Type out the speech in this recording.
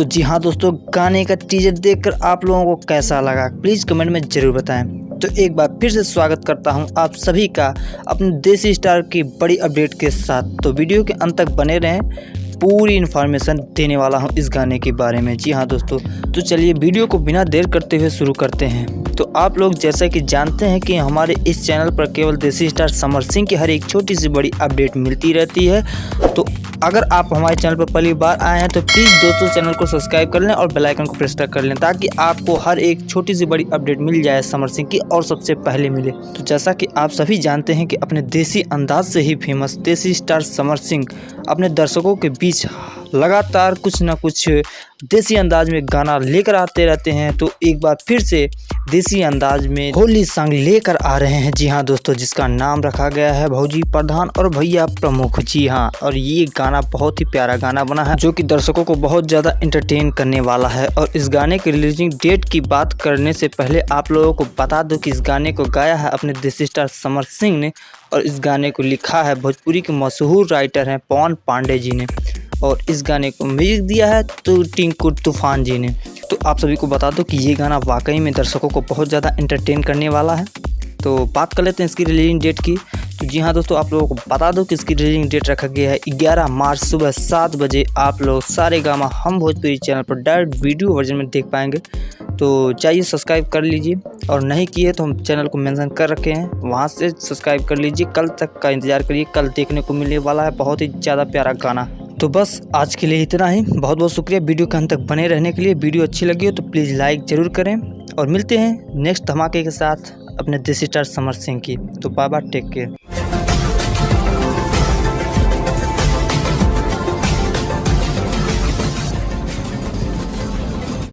तो जी हाँ दोस्तों, गाने का टीजर देखकर आप लोगों को कैसा लगा प्लीज़ कमेंट में ज़रूर बताएं। तो एक बार फिर से स्वागत करता हूं आप सभी का अपने देसी स्टार की बड़ी अपडेट के साथ। तो वीडियो के अंत तक बने रहें, पूरी इन्फॉर्मेशन देने वाला हूं इस गाने के बारे में। जी हाँ दोस्तों, तो चलिए वीडियो को बिना देर करते हुए शुरू करते हैं। तो आप लोग जैसा कि जानते हैं कि हमारे इस चैनल पर केवल देसी स्टार समर सिंह की हर एक छोटी सी बड़ी अपडेट मिलती रहती है। तो अगर आप हमारे चैनल पर पहली बार आए हैं तो प्लीज़ दोस्तों चैनल को सब्सक्राइब कर लें और बेल आइकन को प्रेस कर लें, ताकि आपको हर एक छोटी सी बड़ी अपडेट मिल जाए समर सिंह की और सबसे पहले मिले। तो जैसा कि आप सभी जानते हैं कि अपने देसी अंदाज से ही फेमस देसी स्टार समर सिंह अपने दर्शकों के बीच लगातार कुछ ना कुछ देसी अंदाज में गाना लेकर आते रहते हैं। तो एक बार फिर से देसी अंदाज में होली सॉन्ग लेकर आ रहे हैं। जी हाँ दोस्तों, जिसका नाम रखा गया है भौजी प्रधान और भैया प्रमुख। जी हाँ, और ये गाना बहुत ही प्यारा गाना बना है जो कि दर्शकों को बहुत ज़्यादा एंटरटेन करने वाला है। और इस गाने की रिलीजिंग डेट की बात करने से पहले आप लोगों को बता दो कि इस गाने को गाया है अपने देसी स्टार समर सिंह ने, और इस गाने को लिखा है भोजपुरी के मशहूर राइटर हैं पवन पांडे जी ने, और इस गाने को म्यूजिक दिया है तो टिंकू तूफान जी ने। तो आप सभी को बता दो कि ये गाना वाकई में दर्शकों को बहुत ज़्यादा एंटरटेन करने वाला है। तो बात कर लेते हैं इसकी रिलीजिंग डेट की। तो जी हाँ दोस्तों, आप लोगों को बता दो कि इसकी रिलीजिंग डेट रखा गया है 11 मार्च सुबह 7 बजे। आप लोग सारेगामा हम भोजपुरी चैनल पर डायरेक्ट वीडियो वर्जन में देख पाएंगे। तो चाहिए सब्सक्राइब कर लीजिए, और नहीं किए तो हम चैनल को मेंशन कर रखे हैं, वहाँ से सब्सक्राइब कर लीजिए। कल तक का इंतज़ार करिए, कल देखने को मिलने वाला है बहुत ही ज़्यादा प्यारा गाना। तो बस आज के लिए इतना ही। बहुत बहुत शुक्रिया वीडियो के अंत तक बने रहने के लिए। वीडियो अच्छी लगी हो तो प्लीज़ लाइक ज़रूर करें, और मिलते हैं नेक्स्ट धमाके के साथ अपने देसी स्टार समर सिंह की। तो बाय बाय, टेक केयर।